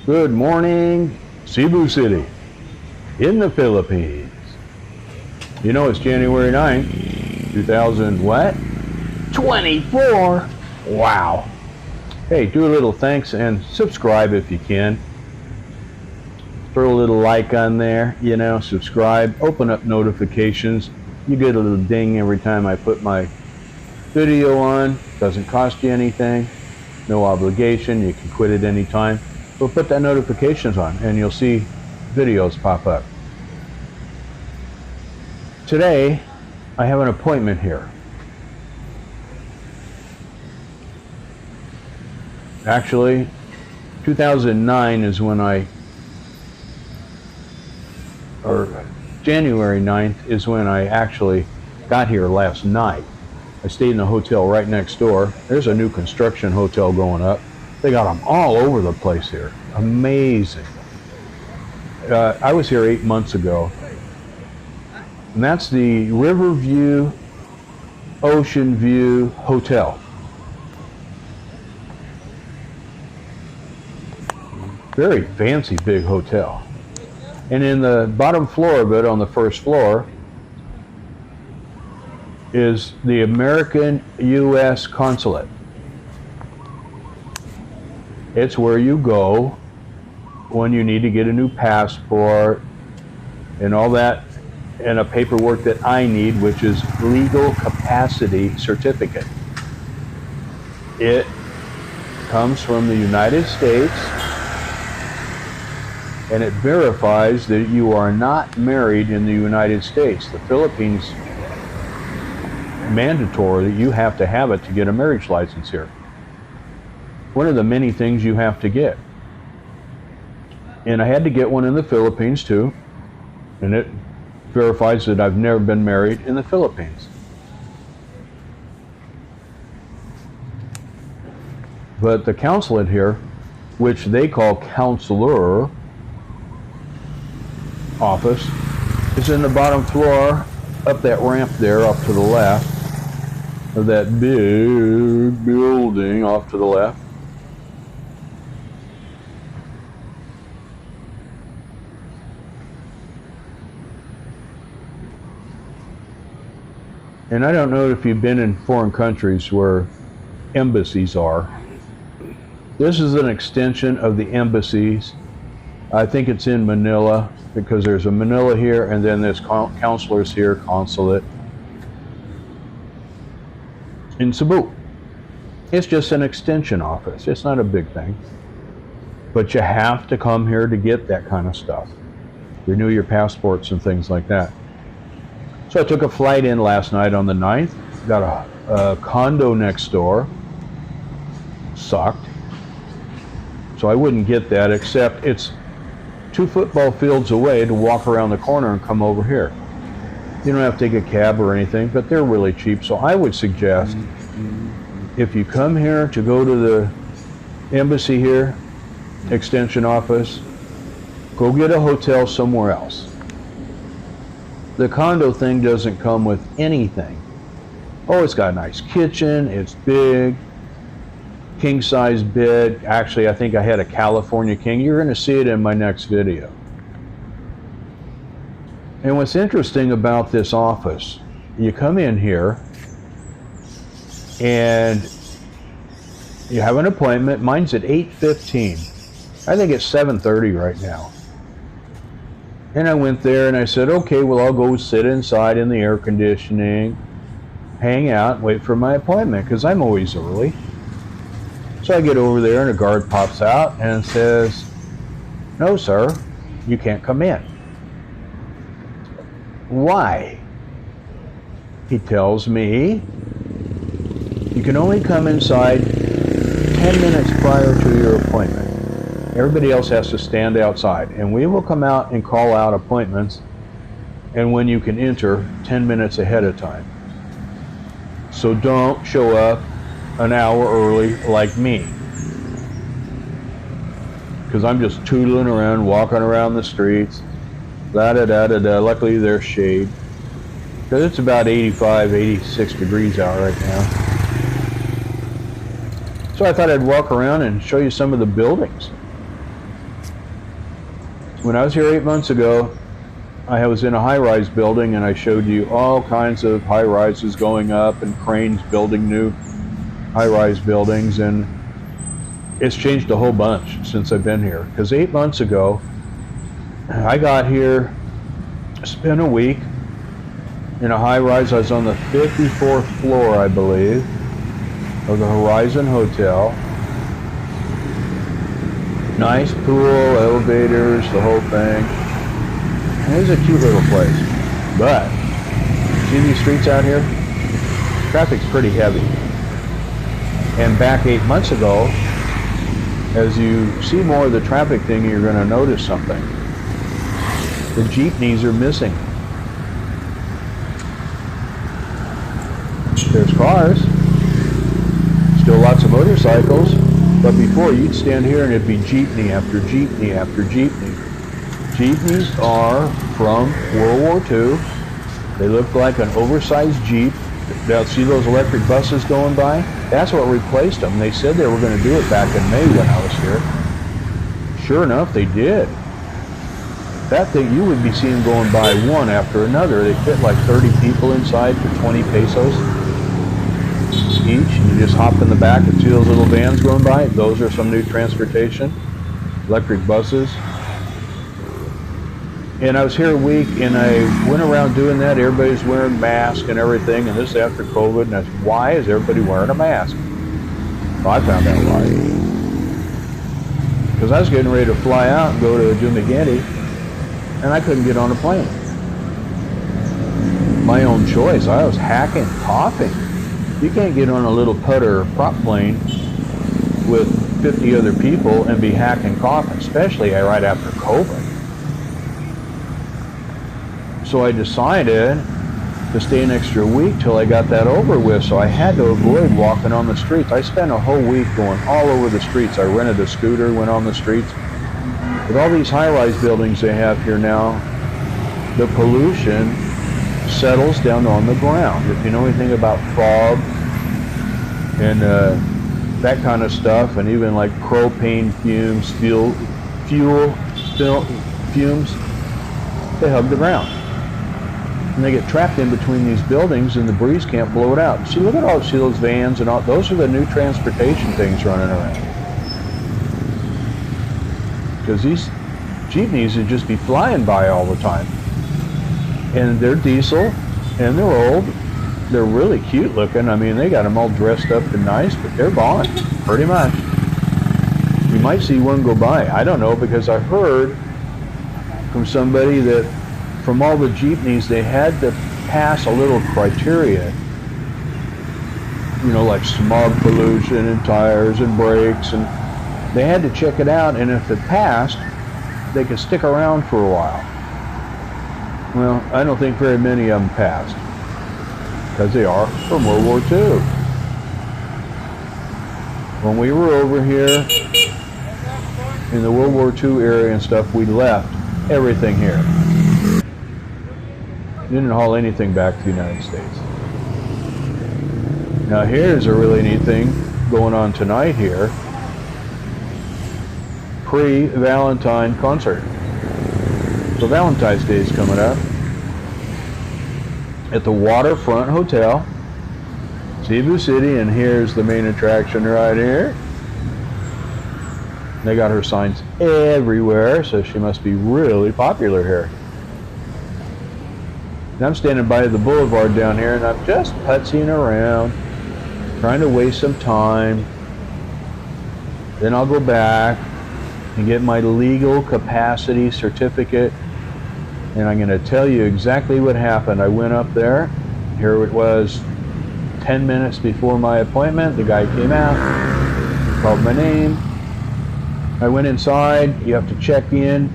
Good morning, Cebu City, in the Philippines. You know it's January 9th, 2000 what? 24! Wow. Hey, do a little thanks and subscribe if you can. Throw a little like on there, subscribe, open up notifications. You get a little ding every time I put my video on. Doesn't cost you anything, no obligation, you can quit at any time. But put that notifications on and you'll see videos pop up. Today, I have an appointment here. Actually, 2009 is when January 9th is when I actually got here last night. I stayed in a hotel right next door. There's a new construction hotel going up. They got them all over the place here. Amazing. I was here 8 months ago. And that's the Riverview Ocean View Hotel. Very fancy big hotel. And in the bottom floor of it, on the first floor, is the American U.S. consulate. It's where you go when you need to get a new passport and all that, and a paperwork that I need, which is legal capacity certificate. It comes from the United States, and it verifies that you are not married in the United States. The Philippines, mandatory that you have to have it to get a marriage license here. One of the many things you have to get. And I had to get one in the Philippines too, and it verifies that I've never been married in the Philippines. But the consulate here, which they call consular office, is in the bottom floor, up that ramp there off to the left of that big building off to the left. And I don't know if you've been in foreign countries where embassies are. This is an extension of the embassies. I think it's in Manila, because there's a Manila here, and then there's consulars here, consulate in Cebu. It's just an extension office. It's not a big thing. But you have to come here to get that kind of stuff. Renew your passports and things like that. So I took a flight in last night on the 9th, got a condo next door. Sucked. So I wouldn't get that, except it's 2 football fields away to walk around the corner and come over here. You don't have to take a cab or anything, but they're really cheap. So I would suggest, if you come here to go to the embassy here, extension office, go get a hotel somewhere else. The condo thing doesn't come with anything. Oh, it's got a nice kitchen, it's big, king size bed. Actually, I think I had a California king. You're going to see it in my next video. And what's interesting about this office, you come in here and you have an appointment. Mine's at 8:15. I think it's 7:30 right now. And I went there and I said, okay, well, I'll go sit inside in the air conditioning, hang out, wait for my appointment, because I'm always early. So I get over there and a guard pops out and says, no, sir, you can't come in. Why? He tells me you can only come inside 10 minutes prior to your appointment. Everybody else has to stand outside, and we will come out and call out appointments and when you can enter 10 minutes ahead of time. So don't show up an hour early like me, because I'm just tootling around, walking around the streets, da-da-da-da-da. Luckily there's shade, because it's about 85, 86 degrees out right now. So I thought I'd walk around and show you some of the buildings. When I was here 8 months ago, I was in a high-rise building, and I showed you all kinds of high-rises going up and cranes building new high-rise buildings, and it's changed a whole bunch since I've been here. Because 8 months ago, I got here, spent a week in a high-rise. I was on the 54th floor, I believe, of the Horizon Hotel. Nice pool, elevators, the whole thing. And it was a cute little place. But, see these streets out here? Traffic's pretty heavy. And back 8 months ago, as you see more of the traffic thing, you're going to notice something. The jeepneys are missing. There's cars, still lots of motorcycles, but before you'd stand here and it'd be jeepney after jeepney after jeepney. Jeepneys are from World War II. They look like an oversized Jeep. Now, see those electric buses going by? That's what replaced them. They said they were going to do it back in May when I was here. Sure enough, they did. That thing, you would be seeing going by one after another. They fit like 30 people inside for 20 pesos each. And you just hop in the back and see those little vans going by. Those are some new transportation, electric buses. And I was here a week, and I went around doing that. Everybody's wearing masks and everything, and this is after COVID. And I said, why is everybody wearing a mask? Well, I found out why. Because I was getting ready to fly out and go to Dumaguete, and I couldn't get on a plane. My own choice. I was hacking, coughing. You can't get on a little putter prop plane with 50 other people and be hacking, coughing, especially right after COVID. So I decided to stay an extra week till I got that over with, so I had to avoid walking on the streets. I spent a whole week going all over the streets. I rented a scooter, went on the streets. With all these high-rise buildings they have here now, the pollution settles down on the ground. If you know anything about fog and that kind of stuff, and even like propane fumes, fuel fumes, they hug the ground. And they get trapped in between these buildings, and the breeze can't blow it out. See, look at all those vans and all. Those are the new transportation things running around. Because these jeepneys would just be flying by all the time. And they're diesel, and they're old. They're really cute looking. I mean, they got them all dressed up and nice, but they're gone, pretty much. You might see one go by. I don't know, because I heard from somebody that from all the jeepneys, they had to pass a little criteria, you know, like smog pollution and tires and brakes, and they had to check it out, and if it passed, they could stick around for a while. Well, I don't think very many of them passed, because they are from World War II. When we were over here in the World War II area and stuff, we left everything here. Didn't haul anything back to the United States. Now here's a really neat thing going on tonight here. Pre-Valentine concert. So Valentine's Day is coming up at the Waterfront Hotel, Cebu City, and here's the main attraction right here. They got her signs everywhere, so she must be really popular here. And I'm standing by the boulevard down here, and I'm just putzing around, trying to waste some time. Then I'll go back and get my legal capacity certificate, and I'm going to tell you exactly what happened. I went up there. Here it was 10 minutes before my appointment. The guy came out, called my name. I went inside. You have to check in,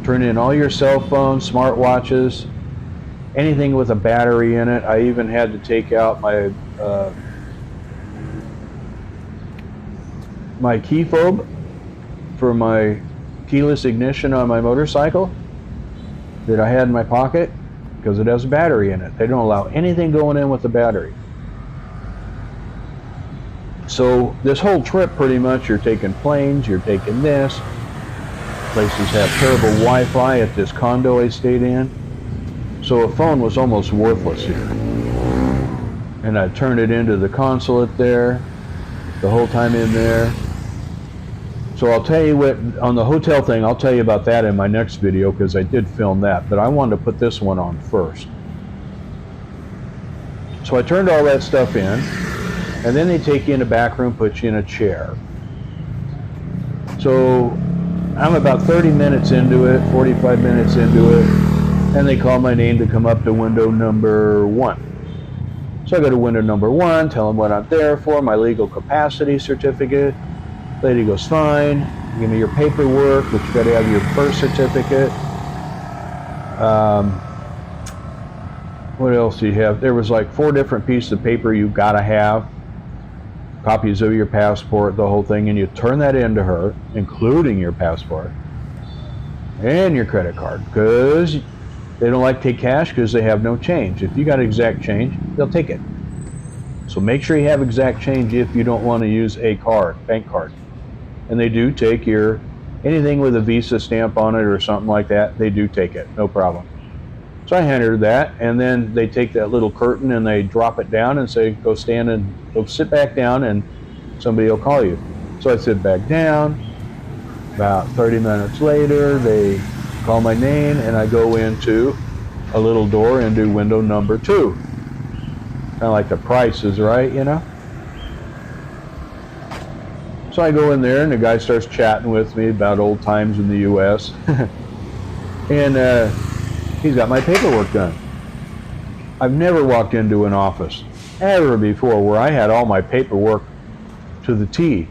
turn in all your cell phones, smartwatches, anything with a battery in it. I even had to take out my my key fob for my keyless ignition on my motorcycle that I had in my pocket, because it has a battery in it. They don't allow anything going in with the battery. So this whole trip, pretty much, you're taking planes, you're taking this, places have terrible Wi-Fi at this condo I stayed in. So a phone was almost worthless here. And I turned it into the consulate there, the whole time in there. So I'll tell you what, on the hotel thing, I'll tell you about that in my next video because I did film that, but I wanted to put this one on first. So I turned all that stuff in, and then they take you in a back room, put you in a chair. So I'm about 30 minutes into it, 45 minutes into it, and they call my name to come up to window number 1. So I go to window number 1, tell them what I'm there for, my legal capacity certificate. Lady goes, fine, give me your paperwork, but you got to have your birth certificate. What else do you have? There was like 4 different pieces of paper you got to have. Copies of your passport, the whole thing, and you turn that into her, including your passport and your credit card, because they don't like to take cash because they have no change. If you got exact change, they'll take it. So make sure you have exact change if you don't want to use a card, bank card. And they do take your, anything with a Visa stamp on it or something like that, they do take it, no problem. So I handed her that, and then they take that little curtain and they drop it down and say, go stand and go sit back down and somebody will call you. So I sit back down. About 30 minutes later, they call my name and I go into a little door into window number 2. Kind of like the Price is Right, you know? So I go in there and the guy starts chatting with me about old times in the U.S. And he's got my paperwork done. I've never walked into an office ever before where I had all my paperwork to the T,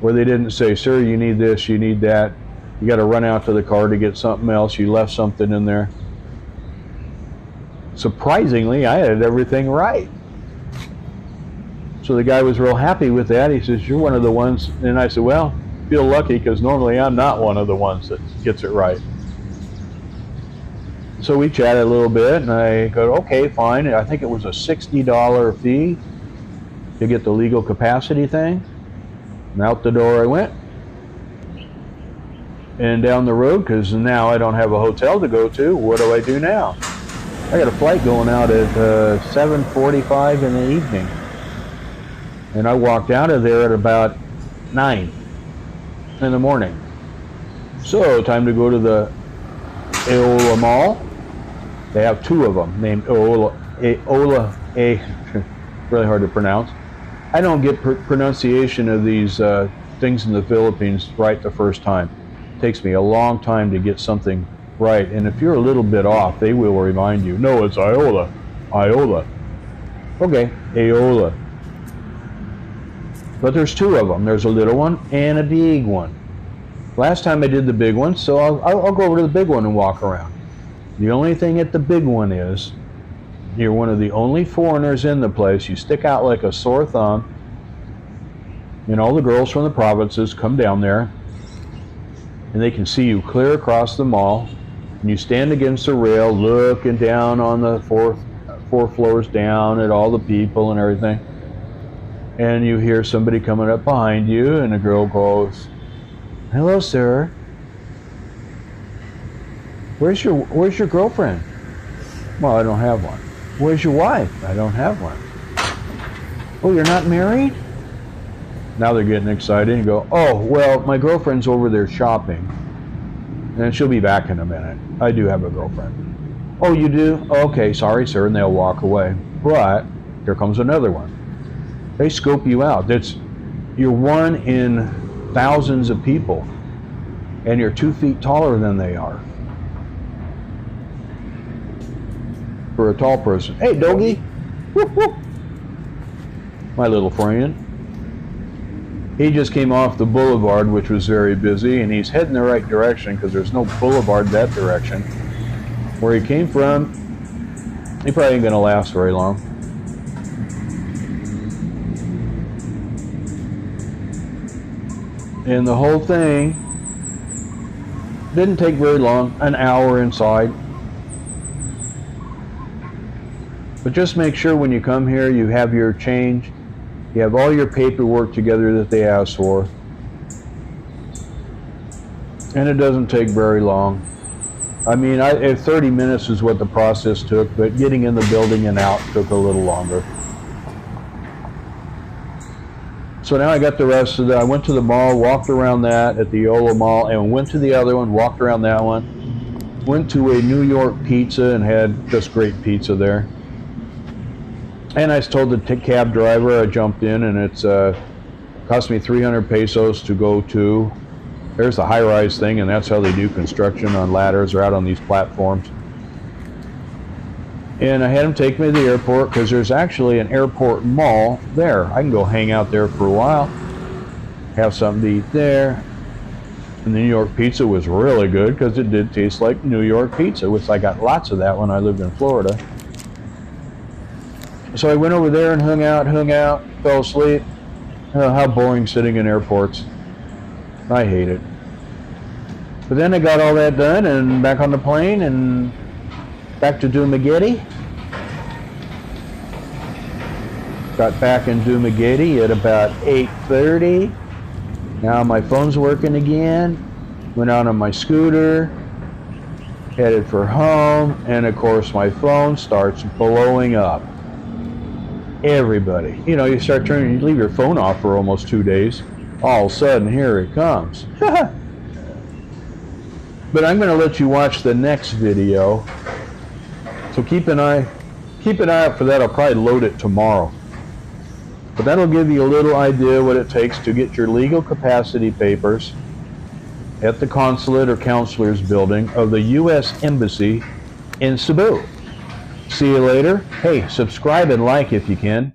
where they didn't say, sir, you need this, you need that, you got to run out to the car to get something else, you left something in there. Surprisingly, I had everything right. So the guy was real happy with that. He says, you're one of the ones, and I said, well, feel lucky because normally I'm not one of the ones that gets it right. So we chatted a little bit and I go, okay, fine. I think it was a $60 fee to get the legal capacity thing. And out the door I went. And down the road, because now I don't have a hotel to go to, what do I do now? I got a flight going out at 7:45 in the evening. And I walked out of there at about 9 in the morning. So time to go to the Aola Mall. They have 2 of them named Aola, really hard to pronounce. I don't get pronunciation of these things in the Philippines right the first time. It takes me a long time to get something right, and if you're a little bit off, they will remind you, no, it's Aola, Aola. Okay, Aola. But there's 2 of them. There's a little one and a big one. Last time I did the big one, so I'll go over to the big one and walk around. The only thing at the big one is, you're one of the only foreigners in the place. You stick out like a sore thumb, and all the girls from the provinces come down there, and they can see you clear across the mall, and you stand against the rail looking down on the 4 floors down at all the people and everything, and you hear somebody coming up behind you, and a girl goes, hello, sir. Where's your girlfriend? Well, I don't have one. Where's your wife? I don't have one. Oh, you're not married? Now they're getting excited and go, oh, well, my girlfriend's over there shopping, and she'll be back in a minute. I do have a girlfriend. Oh, you do? Okay, sorry, sir, and they'll walk away. But here comes another one. They scope you out. You're one in thousands of people, and you're 2 feet taller than they are. For a tall person. Hey, doggy. Whoop, whoop. My little friend. He just came off the boulevard, which was very busy, and he's heading the right direction because there's no boulevard that direction. Where he came from, he probably ain't gonna last very long. And the whole thing didn't take very long, an hour inside. But just make sure when you come here you have your change, you have all your paperwork together that they ask for. And it doesn't take very long. I mean, 30 minutes is what the process took, but getting in the building and out took a little longer. So now I got the rest of that. I went to the mall, walked around that at the Yola Mall, and went to the other one, walked around that one. Went to a New York pizza and had just great pizza there. And I told the cab driver, I jumped in, and it's cost me 300 pesos to go to. There's the high-rise thing, and that's how they do construction on ladders or out on these platforms. And I had him take me to the airport because there's actually an airport mall there. I can go hang out there for a while, have something to eat there. And the New York pizza was really good because it did taste like New York pizza, which I got lots of that when I lived in Florida. So I went over there and hung out, fell asleep. Oh, how boring sitting in airports. I hate it. But then I got all that done and back on the plane and back to Dumaguete. Got back in Dumaguete at about 8:30. Now my phone's working again. Went out on my scooter, headed for home, and of course my phone starts blowing up. Everybody. You know, you leave your phone off for almost 2 days. All of a sudden, here it comes. But I'm going to let you watch the next video. So keep an eye out for that. I'll probably load it tomorrow. But that'll give you a little idea what it takes to get your legal capacity papers at the consulate or consular's building of the U.S. Embassy in Cebu. See you later. Hey, subscribe and like if you can.